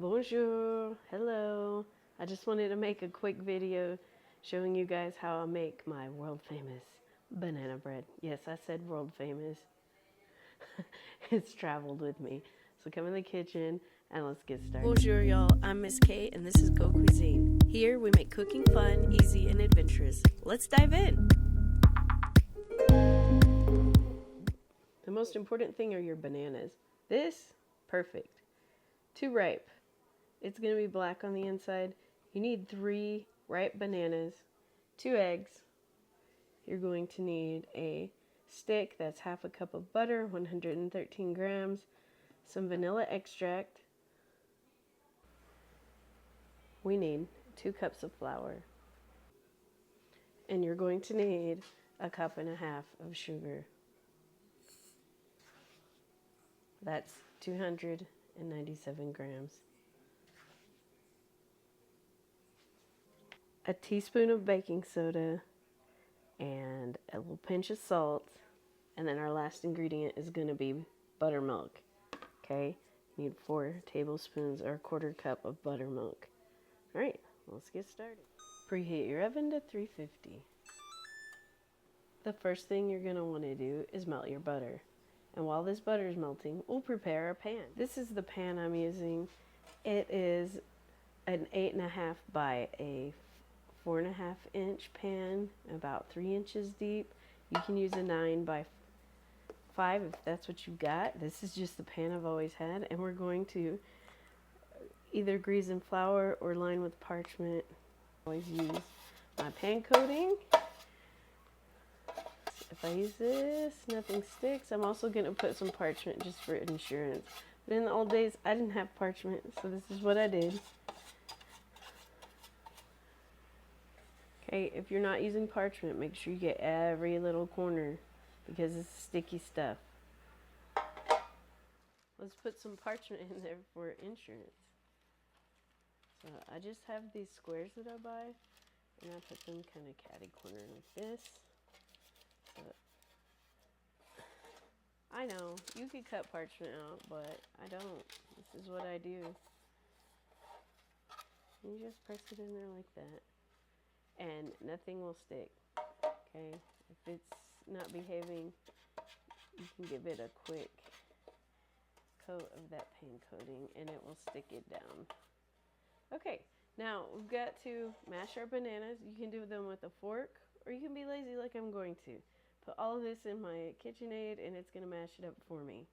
Bonjour, hello. I just wanted to make a quick video showing you guys how I make my world famous banana bread. Yes, I said world famous. It's traveled with me. So come in the kitchen and let's get started. Bonjour, y'all. I'm Miss Kate and this is Go Cuisine. Here we make cooking fun, easy, and adventurous. Let's dive in. The most important thing are your bananas. This, perfect. Too ripe. It's going to be black on the inside. You need 3 ripe bananas, 2 eggs. You're going to need a stick that's half a cup of butter, 113 grams, some vanilla extract. We need 2 cups of flour. And you're going to need a cup and a half of sugar. That's 297 grams. A teaspoon of baking soda and a little pinch of salt. And then our last ingredient is going to be buttermilk. Okay, you need 4 tablespoons or a quarter cup of buttermilk. All right, let's get started. Preheat your oven to 350. The first thing you're going to want to do is melt your butter. And while this butter is melting, we'll prepare our pan. This is the pan I'm using. It is an 8.5 by a 4.5 inch pan, about 3 inches deep. You can use a 9 by 5 if that's what you've got. This is just the pan I've always had, and we're going to either grease in flour or line with parchment. I always use my pan coating. If I use this, nothing sticks. I'm also going to put some parchment just for insurance. But in the old days, I didn't have parchment, so this is what I did. Okay, if you're not using parchment, make sure you get every little corner because it's sticky stuff. Let's put some parchment in there for insurance. So I just have these squares that I buy, and I put them kind of catty corner like this. So I know, you could cut parchment out, but I don't. This is what I do. You just press it in there like that. And nothing will stick, okay? If it's not behaving, you can give it a quick coat of that pan coating and it will stick it down. Okay, now we've got to mash our bananas. You can do them with a fork or you can be lazy like I'm going to. Put all of this in my KitchenAid and it's going to mash it up for me.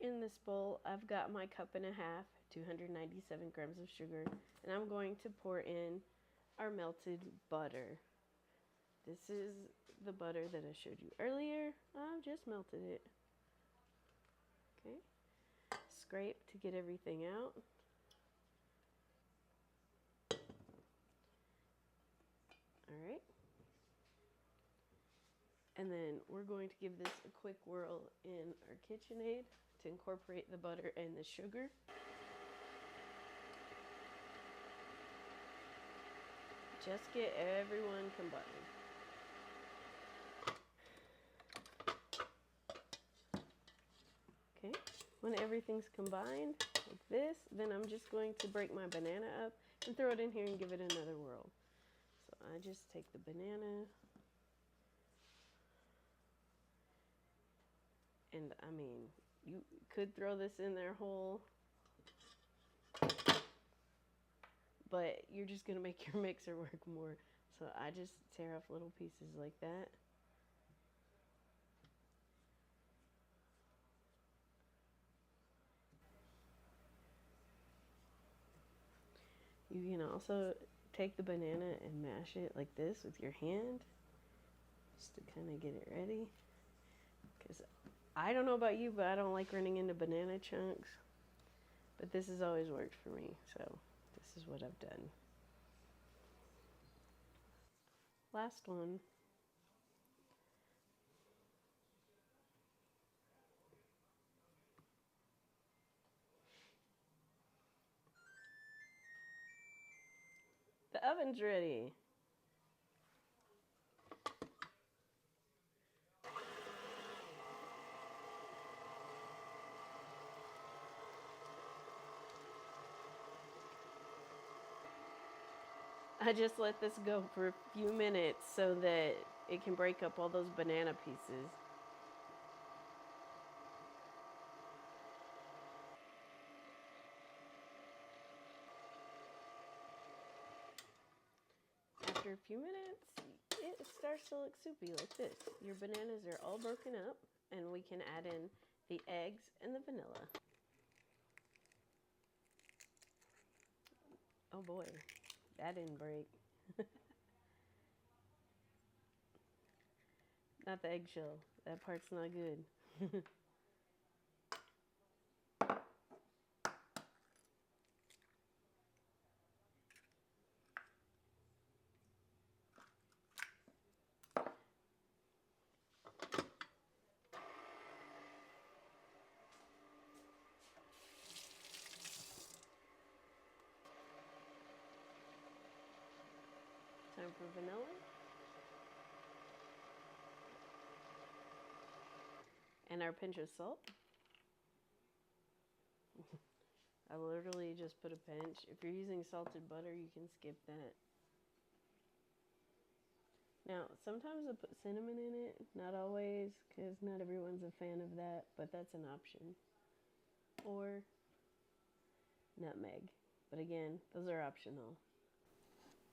In this bowl, I've got my cup and a half, 297 grams of sugar, and I'm going to pour in our melted butter. This is the butter that I showed you earlier. I've just melted it. Okay. Scrape to get everything out. All right. And then we're going to give this a quick whirl in our KitchenAid to incorporate the butter and the sugar. Just get everyone combined. Okay, when everything's combined like this, then I'm just going to break my banana up and throw it in here and give it another whirl. So I just take the banana, and I mean, you could throw this in there whole, but you're just going to make your mixer work more. So I just tear off little pieces like that. You can also take the banana and mash it like this with your hand, just to kind of get it ready. Because I don't know about you, but I don't like running into banana chunks. But this has always worked for me, so this is what I've done. Last one. The oven's ready. I just let this go for a few minutes so that it can break up all those banana pieces. After a few minutes, it starts to look soupy like this. Your bananas are all broken up, and we can add in the eggs and the vanilla. Oh boy, that didn't break. Not the eggshell. That part's not good. Time for vanilla. And our pinch of salt. I literally just put a pinch. If you're using salted butter, you can skip that. Now, sometimes I put cinnamon in it. Not always, because not everyone's a fan of that, but that's an option. Or nutmeg. But again, those are optional.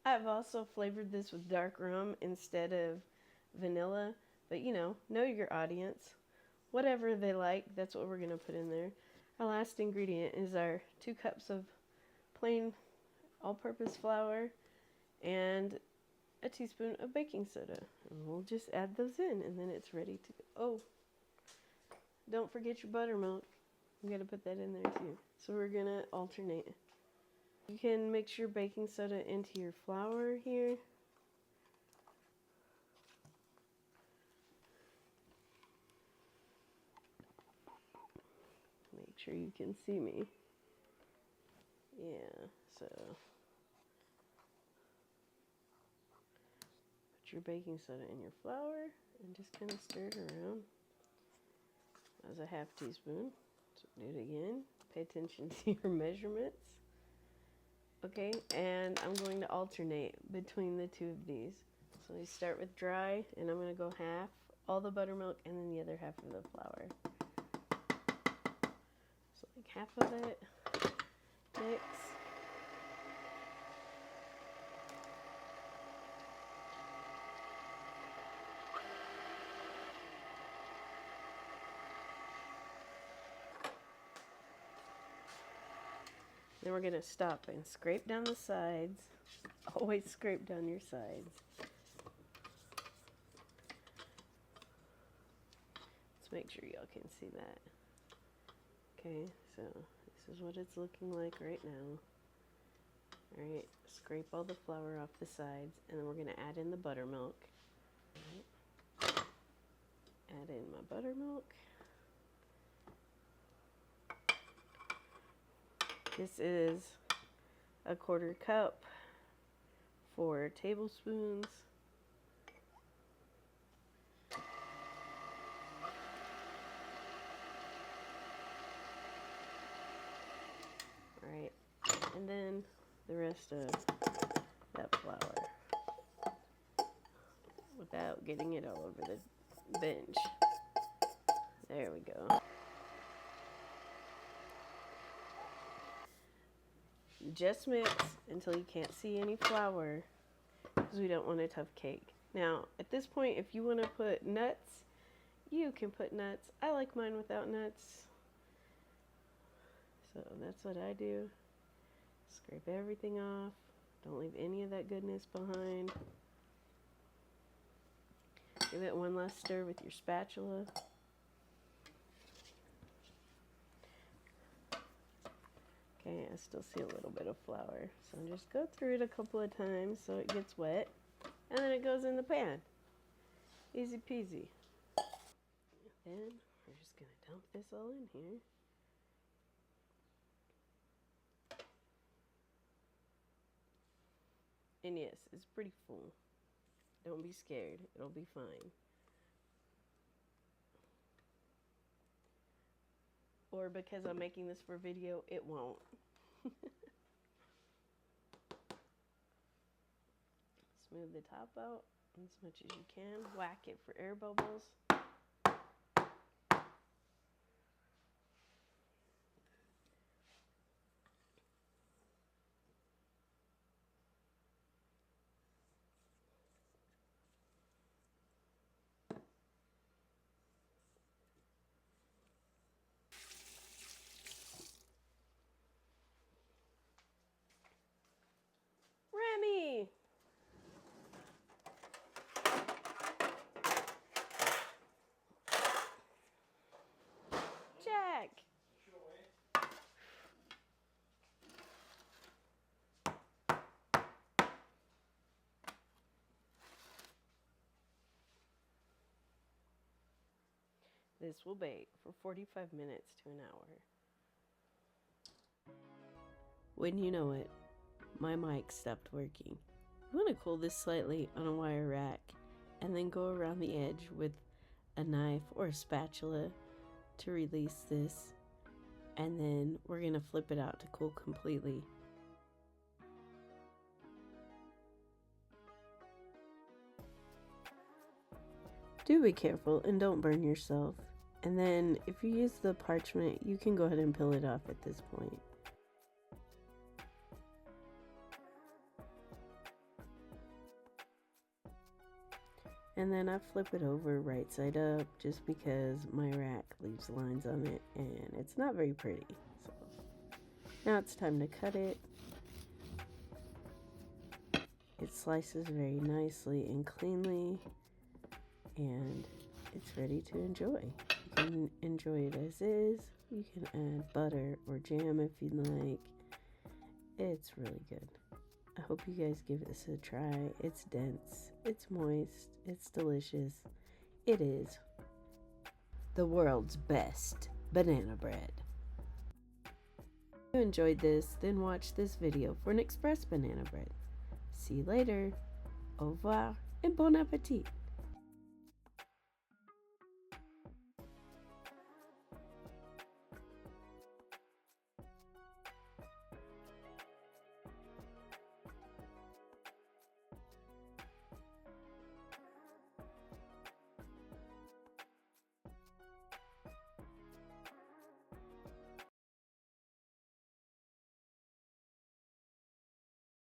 I've also flavored this with dark rum instead of vanilla. But know your audience. Whatever they like, that's what we're going to put in there. Our last ingredient is our 2 cups of plain all-purpose flour and a teaspoon of baking soda. And we'll just add those in, and then it's ready to go. Oh, don't forget your buttermilk. You got to put that in there too. So we're going to alternate. You can mix your baking soda into your flour here. Make sure you can see me. Yeah, so put your baking soda in your flour and just kind of stir it around. That was a half teaspoon. So do it again. Pay attention to your measurements. Okay, and I'm going to alternate between the 2 of these. So we start with dry, and I'm going to go half, all the buttermilk, and then the other half of the flour. So like half of it, mix. Then we're going to stop and scrape down the sides. Always scrape down your sides. Let's make sure y'all can see that. Okay, so this is what it's looking like right now. Alright, scrape all the flour off the sides, and then we're going to add in the buttermilk. Right. Add in my buttermilk. This is a 1/4 cup, 4 tablespoons. Alright, and then the rest of that flour without getting it all over the bench. There we go. Just mix until you can't see any flour, because we don't want a tough cake. Now, at this point, if you want to put nuts, you can put nuts. I like mine without nuts. So that's what I do. Scrape everything off. Don't leave any of that goodness behind. Give it one last stir with your spatula. Okay, I still see a little bit of flour. So just go through it a couple of times so it gets wet. And then it goes in the pan. Easy peasy. Then we're just going to dump this all in here. And yes, it's pretty full. Don't be scared. It'll be fine. Or because I'm making this for video, it won't. smooth the top out as much as you can. Whack it for air bubbles. Remy! Jack! This will bake for 45 minutes to an hour. Wouldn't you know it, my mic stopped working. You want to cool this slightly on a wire rack and then go around the edge with a knife or a spatula to release this, and then we're going to flip it out to cool completely. Do be careful and don't burn yourself. And then if you use the parchment, you can go ahead and peel it off at this point. And then I flip it over right side up just because my rack leaves lines on it and it's not very pretty. So now it's time to cut it. It slices very nicely and cleanly, and it's ready to enjoy. You can enjoy it as is. You can add butter or jam if you like. It's really good. I hope you guys give this a try. It's dense, it's moist, it's delicious. It is the world's best banana bread. If you enjoyed this, then watch this video for an express banana bread. See you later. Au revoir and bon appetit.